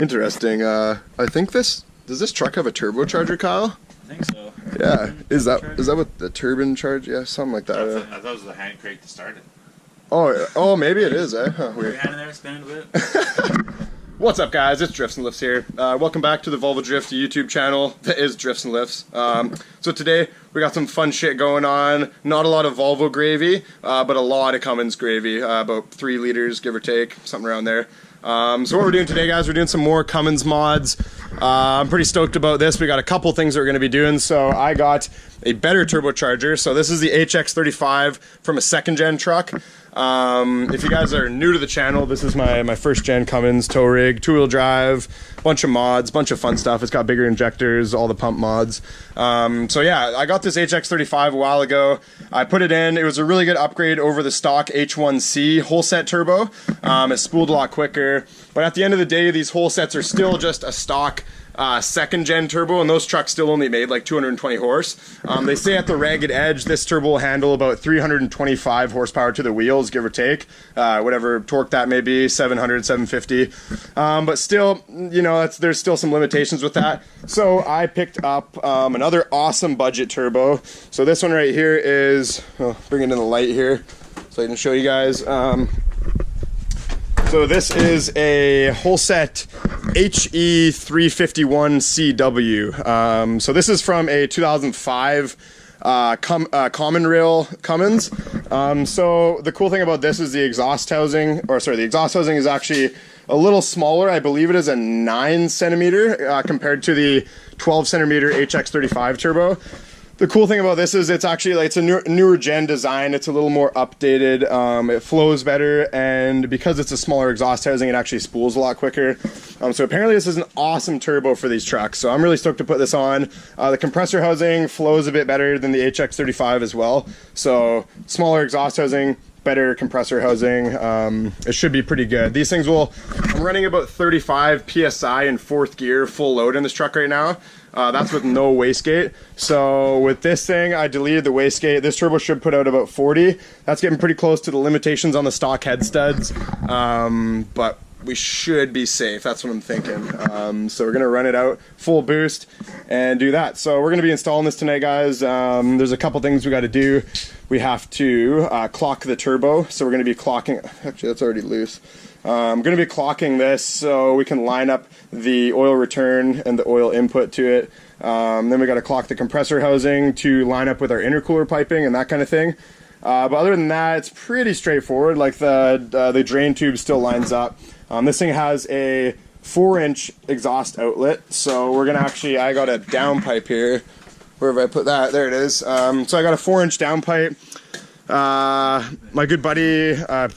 Interesting. I think does this truck have a turbocharger, Kyle? I think so. Yeah. Is that what the turbine charge? Yeah, something like that. I thought it was the hand crank to start it. Oh, maybe it is, eh? Huh, weird. Your hand in there, spinning a bit. What's up, guys? It's Drifts and Lifts here. Welcome back to the Volvo Drift YouTube channel that is Drifts and Lifts. So today we got some fun shit going on. Not a lot of Volvo gravy, but a lot of Cummins gravy. About 3 liters, give or take, something around there. So what we're doing today, guys, we're doing some more Cummins mods. I'm pretty stoked about this. We got a couple things that we're going to be doing. So I got a better turbocharger. So this is the HX35 from a second gen truck. If you guys are new to the channel, this is my first gen Cummins tow rig, 2-wheel drive, bunch of mods, bunch of fun stuff. It's got bigger injectors, all the pump mods. So yeah, I got this HX35 a while ago. I put it in. It was a really good upgrade over the stock H1C whole set turbo. It spooled a lot quicker, but at the end of the day, these whole sets are still just a stock second gen turbo, and those trucks still only made like 220 horse. They say at the ragged edge this turbo will handle about 325 horsepower to the wheels, give or take, whatever torque that may be, 700, 750. But still, you know, there's still some limitations with that. So I picked up another awesome budget turbo. So this one right here is, bring it in the light here so I can show you guys. So this is a whole set HE351CW. So this is from a 2005 common rail Cummins. So the cool thing about this is the exhaust housing, the exhaust housing is actually a little smaller. I believe it is a 9 centimeter compared to the 12 centimeter HX35 turbo. The cool thing about this is it's actually like, it's a newer gen design. It's a little more updated. It flows better, and because it's a smaller exhaust housing, it actually spools a lot quicker. So apparently this is an awesome turbo for these trucks. So I'm really stoked to put this on. The compressor housing flows a bit better than the HX35 as well. So smaller exhaust housing, better compressor housing. It should be pretty good. These things I'm running about 35 PSI in 4th gear full load in this truck right now. That's with no wastegate. So with this thing, I deleted the wastegate. This turbo should put out about 40. That's getting pretty close to the limitations on the stock head studs. But we should be safe. That's what I'm thinking. So we're gonna run it out full boost and do that. So we're gonna be installing this tonight, guys. There's a couple things we got to do. We have to clock the turbo. So we're gonna be clocking. Actually, that's already loose. I'm going to be clocking this so we can line up the oil return and the oil input to it. Then we got to clock the compressor housing to line up with our intercooler piping and that kind of thing. But other than that, it's pretty straightforward. Like the drain tube still lines up. This thing has a 4-inch exhaust outlet, so we're going to I got a downpipe here. Where have I put that? There it is. So I got a 4-inch downpipe. My good buddy,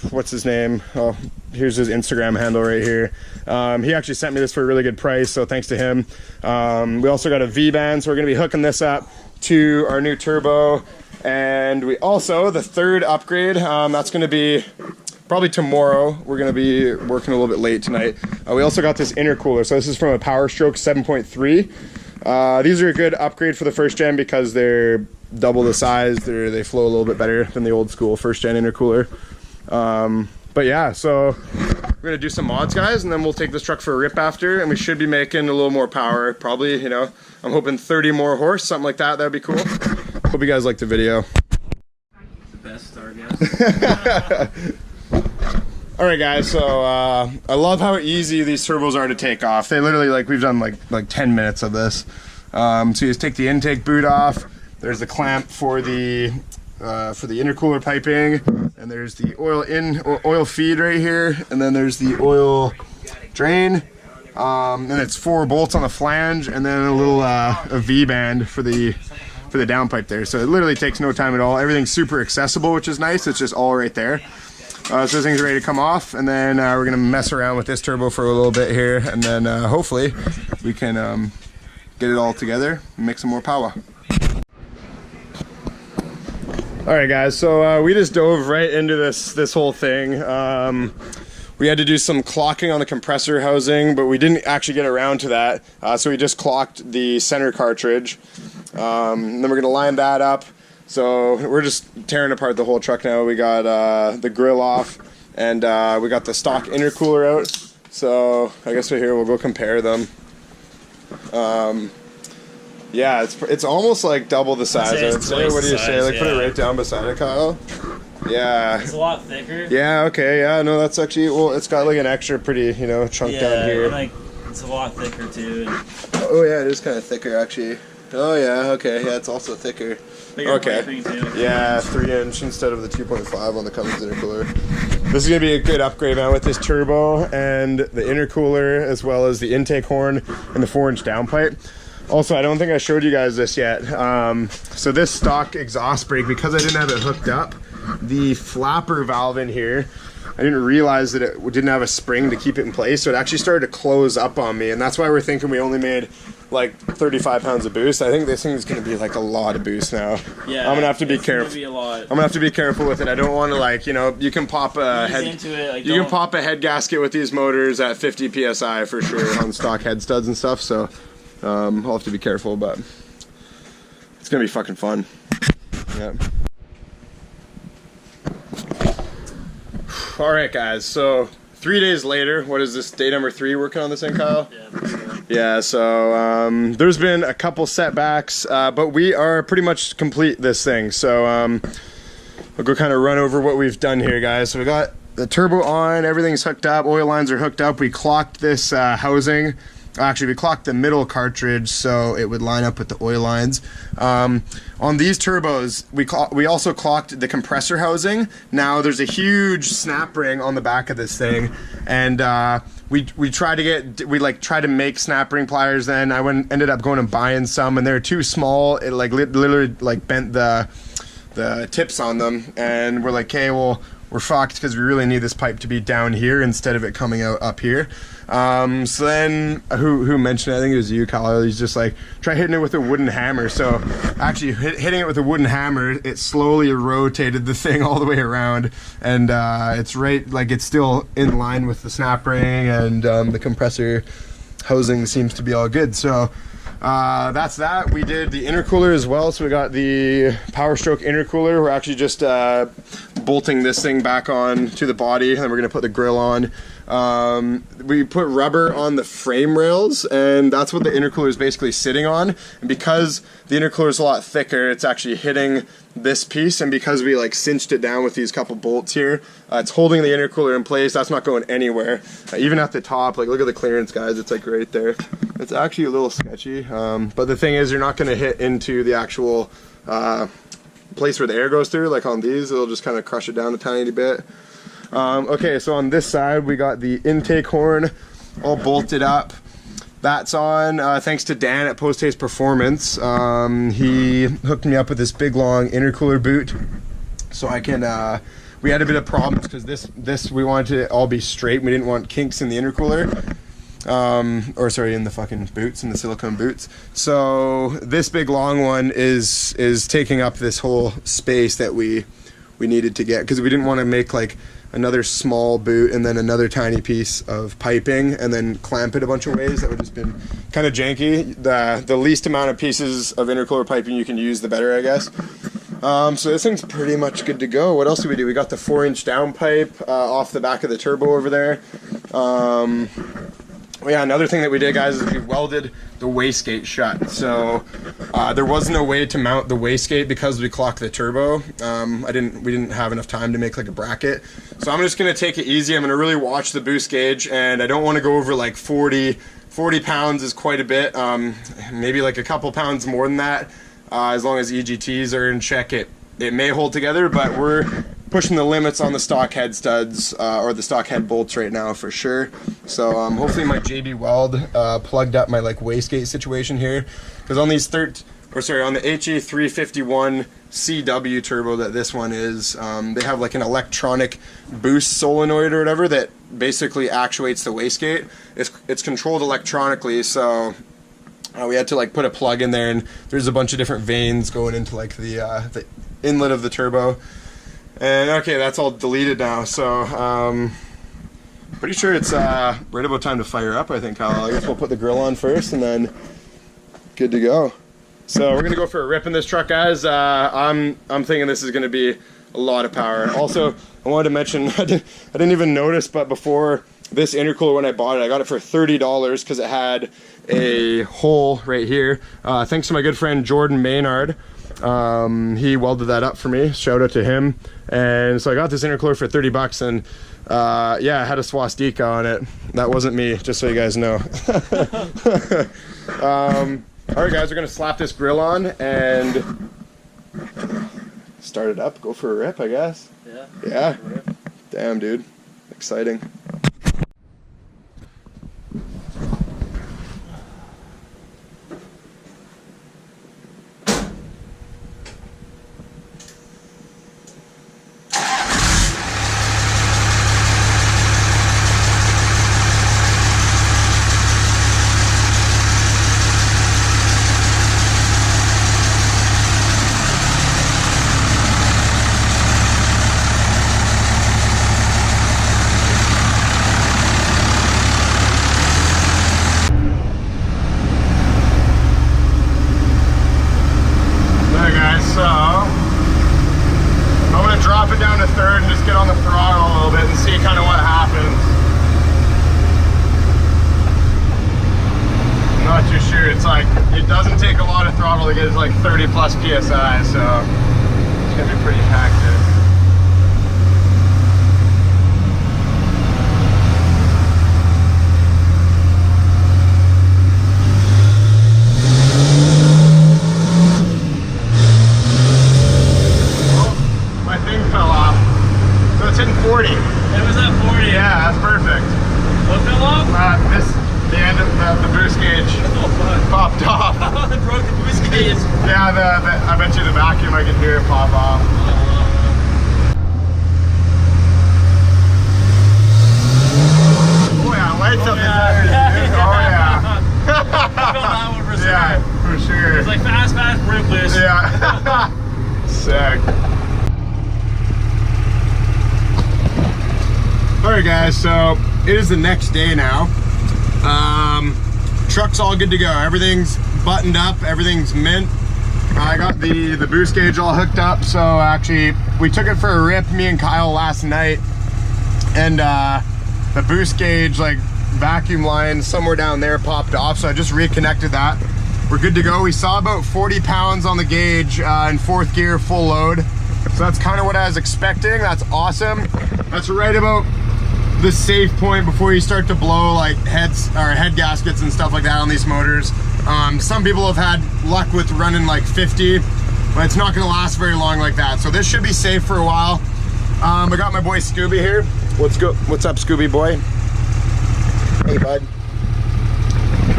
what's his name? Oh, here's his Instagram handle right here. He actually sent me this for a really good price, so thanks to him. We also got a V-band, so we're going to be hooking this up to our new turbo. And we also, the third upgrade, that's going to be probably tomorrow. We're going to be working a little bit late tonight. We also got this intercooler. So this is from a Power Stroke 7.3. These are a good upgrade for the first gen because they're double the size. They flow a little bit better than the old school first gen intercooler. But yeah, so we're gonna do some mods, guys, and then we'll take this truck for a rip after, and we should be making a little more power. Probably, you know, I'm hoping 30 more horse, something like that. That'd be cool. Hope you guys liked the video. The best star guess. All right, guys. So I love how easy these turbos are to take off. They literally, like, we've done like 10 minutes of this. So you just take the intake boot off. There's the clamp for the intercooler piping, and there's the oil feed right here, and then there's the oil drain. And it's 4 bolts on the flange, and then a little a V-band for the downpipe there. So it literally takes no time at all. Everything's super accessible, which is nice. It's just all right there. So this thing's ready to come off, and then we're gonna mess around with this turbo for a little bit here, and then hopefully we can get it all together and make some more power. Alright, guys, so we just dove right into this whole thing. We had to do some clocking on the compressor housing, but we didn't actually get around to that. So we just clocked the center cartridge. Then we're going to line that up. So we're just tearing apart the whole truck now. We got the grill off, and we got the stock intercooler out. So I guess we're here. We'll go compare them. Yeah, it's almost like double the size. I would say. What do you say? Like put it right down beside it, Kyle. Yeah. It's a lot thicker. Yeah. Okay. Yeah. No, that's actually it's got like an extra pretty chunk down here. And like it's a lot thicker too. Oh yeah, it is kind of thicker actually. Oh yeah. Okay. Yeah, it's also thicker. Okay. Yeah, 3-inch instead of the 2.5 on the Cummins intercooler. This is gonna be a good upgrade, man, with this turbo and the intercooler, as well as the intake horn and the 4-inch downpipe. Also, I don't think I showed you guys this yet. So this stock exhaust brake, because I didn't have it hooked up, the flapper valve in here, I didn't realize that it didn't have a spring to keep it in place, so it actually started to close up on me, and that's why we're thinking we only made like 35 pounds of boost. I think this thing is going to be like a lot of boost now. Yeah, I'm gonna have to be careful. I'm gonna have to be careful with it. I don't want to like you can pop a you can pop a head gasket with these motors at 50 psi for sure on stock head studs and stuff. So I'll have to be careful, but it's gonna be fucking fun. Yeah. All right, guys. So 3 days later, what is this? Day number 3 working on this thing, Kyle? Yeah. So there's been a couple setbacks, but we are pretty much complete this thing. So we'll go kind of run over what we've done here, guys. So we got the turbo on, everything's hooked up, oil lines are hooked up. We clocked this housing. Actually, we clocked the middle cartridge so it would line up with the oil lines. On these turbos, we also clocked the compressor housing. Now there's a huge snap ring on the back of this thing, and we tried to make snap ring pliers. Then I ended up going and buying some, and they're too small. It like literally like bent the tips on them, and we're like, okay, well, we're fucked because we really need this pipe to be down here instead of it coming out up here. So then who mentioned it? I think it was you, Kyle. He's just like, try hitting it with a wooden hammer. So actually hitting it with a wooden hammer, it slowly rotated the thing all the way around, and it's right, like it's still in line with the snap ring, and the compressor housing seems to be all good. So that's that. We did the intercooler as well. So we got the Power Stroke intercooler. We're actually just bolting this thing back on to the body, and then we're gonna put the grill on. We put rubber on the frame rails, and that's what the intercooler is basically sitting on. And because the intercooler is a lot thicker, it's actually hitting this piece, and because we like cinched it down with these couple bolts here, it's holding the intercooler in place. That's not going anywhere. Even at the top, like look at the clearance, guys, it's like right there. It's actually a little sketchy, but the thing is, you're not going to hit into the actual place where the air goes through. Like on these, it'll just kind of crush it down a tiny bit. Okay, so on this side we got the intake horn all bolted up. That's on thanks to Dan at Post Haste Performance. He hooked me up with this big long intercooler boot, so I can we had a bit of problems because this we wanted to all be straight. We didn't want kinks in the intercooler, or sorry, in the fucking boots, in the silicone boots. So this big long one is taking up this whole space that we needed to get, because we didn't want to make like another small boot and then another tiny piece of piping and then clamp it a bunch of ways. That would just been kind of janky. The least amount of pieces of intercooler piping you can use, the better, I guess. So this thing's pretty much good to go. What else did we do? We got the 4-inch downpipe off the back of the turbo over there. Yeah, another thing that we did, guys, is we welded the wastegate shut. So there was no way to mount the wastegate because we clocked the turbo. We didn't have enough time to make like a bracket. So I'm just gonna take it easy. I'm gonna really watch the boost gauge, and I don't want to go over like 40 pounds is quite a bit. Maybe like a couple pounds more than that. As long as EGTs are in check, it may hold together, but we're pushing the limits on the stock head studs or the stock head bolts right now for sure. So hopefully my JB Weld plugged up my like wastegate situation here, because on these on the HE351 CW turbo that this one is, they have like an electronic boost solenoid or whatever that basically actuates the wastegate. It's controlled electronically, so we had to like put a plug in there, and there's a bunch of different vanes going into like the inlet of the turbo. And okay, that's all deleted now, so pretty sure it's right about time to fire up, I think, Kyle. I guess we'll put the grill on first and then good to go. So we're gonna go for a rip in this truck, guys. I'm thinking this is gonna be a lot of power. Also, I wanted to mention, I didn't even notice, but before this intercooler when I bought it. I got it for $30 because it had a hole right here. Thanks to my good friend Jordan Maynard. He welded that up for me. Shout out to him. And so I got this intercooler for 30 bucks, and yeah, I had a swastika on it. That wasn't me, just so you guys know. Alright guys, we're gonna slap this grill on and start it up, go for a rip, I guess. Yeah. Yeah. Damn, dude. Exciting. Third and just get on the throttle a little bit and see kind of what happens. I'm not too sure. It's like, it doesn't take a lot of throttle to get like 30 plus PSI, so it's gonna be pretty hectic. It's hitting 40. It was at 40. Yeah, that's perfect. What fell off? The end of the boost gauge popped off. It broke the boost gauge. Yeah, I bet you the vacuum, I can hear it pop off. Oh yeah, lights up the tires. Oh yeah. I felt that one for sure. Yeah, for sure. It was like fast, brake loose. Yeah. Sick. Alright guys, so it is the next day now. Truck's all good to go. Everything's buttoned up, everything's mint. I got the boost gauge all hooked up, so actually we took it for a rip, me and Kyle, last night, and the boost gauge, like vacuum line somewhere down there, popped off, so I just reconnected that. We're good to go. We saw about 40 pounds on the gauge in fourth gear, full load. So that's kind of what I was expecting. That's awesome. That's right about the safe point before you start to blow like head gaskets and stuff like that on these motors. Some people have had luck with running like 50, but it's not gonna last very long like that. So this should be safe for a while. I got my boy Scooby here. What's up, Scooby boy? Hey bud.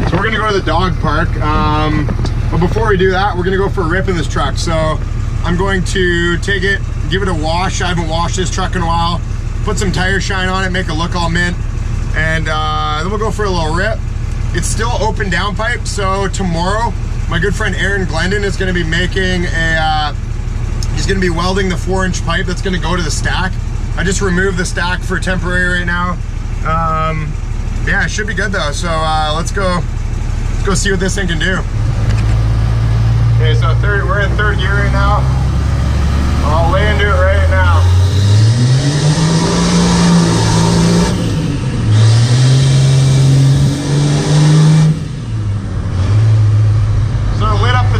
So we're gonna go to the dog park. But before we do that, we're gonna go for a rip in this truck. So I'm going to take it, give it a wash. I haven't washed this truck in a while. Put some tire shine on it, make it look all mint, and then we'll go for a little rip. It's still open downpipe, so tomorrow my good friend Aaron Glendon is going to be making a, he's going to be welding the 4-inch pipe that's going to go to the stack. I just removed the stack for temporary right now. Yeah, it should be good though, so let's go see what this thing can do. Okay, so we're in third gear right now. I'll lay into it right now.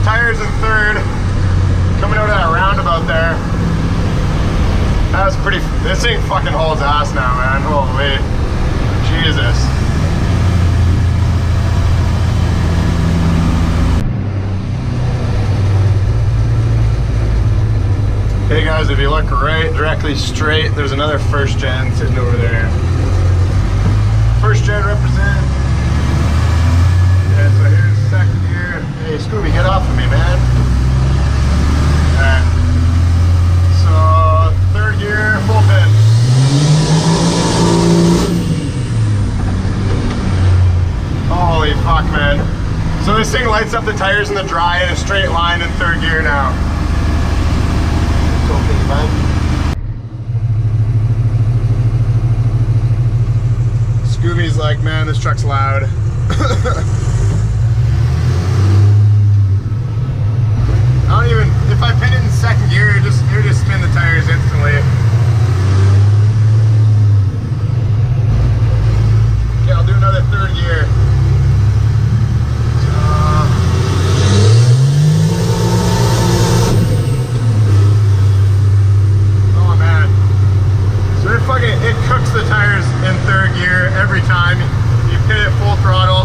Tires in third, coming out of that roundabout there. That's pretty, this thing fucking holds ass now, man. Holy Jesus. Hey guys, if you look right, directly straight, there's another first gen sitting over there. First gen represent. Yeah, so here's second gear. Hey Scooby, get off of me, man. Alright. So, third gear, full pin. Holy fuck, man. So this thing lights up the tires in the dry in a straight line in third gear now. Okay, bud. Scooby's like, man, this truck's loud. I don't even, if I pin it in second gear, it would just spin the tires instantly. cooks the tires in third gear every time. You pit it full throttle.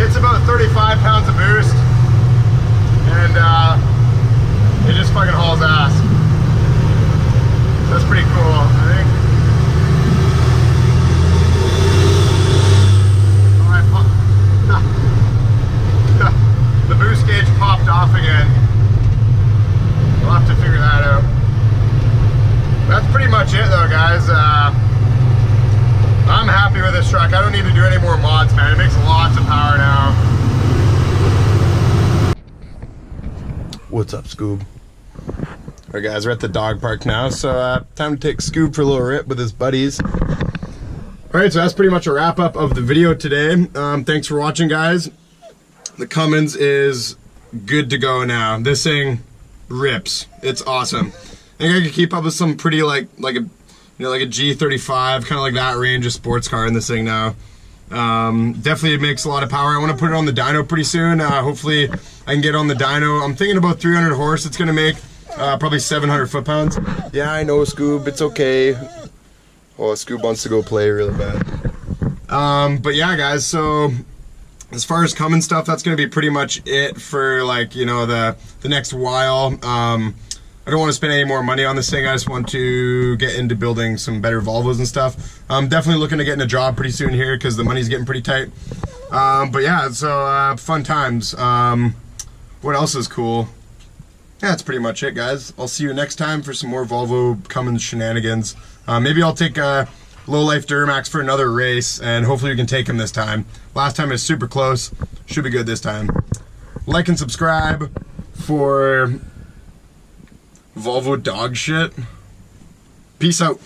It's about 35 pounds of boost. And it just fucking hauls ass. That's pretty cool, I think. The boost gauge popped off again. We'll have to figure that out. That's pretty much it though, guys. I'm happy with this truck. I don't need to do any more mods, man. It makes lots of power now. What's up, Scoob? Alright guys, we're at the dog park now, so time to take Scoob for a little rip with his buddies. Alright, so that's pretty much a wrap up of the video today. Thanks for watching, guys. The Cummins is good to go now. This thing rips. It's awesome. I think I could keep up with some pretty like a G35, kind of like that range of sports car in this thing now. Definitely makes a lot of power. I want to put it on the dyno pretty soon. Hopefully I can get on the dyno. I'm thinking about 300 horse. It's gonna make probably 700 foot-pounds. Yeah, I know, Scoob. It's okay. Oh, Scoob wants to go play really bad. But yeah, guys. So as far as Cummins stuff, that's gonna be pretty much it for like, you know, the next while. I don't want to spend any more money on this thing. I just want to get into building some better Volvos and stuff. I'm definitely looking to get in a job pretty soon here because the money's getting pretty tight. But yeah, so fun times. What else is cool? Yeah, that's pretty much it, guys. I'll see you next time for some more Volvo Cummins shenanigans. Maybe I'll take Low Life Duramax for another race, and hopefully we can take him this time. Last time it was super close. Should be good this time. Like and subscribe for Volvo dog shit. Peace out.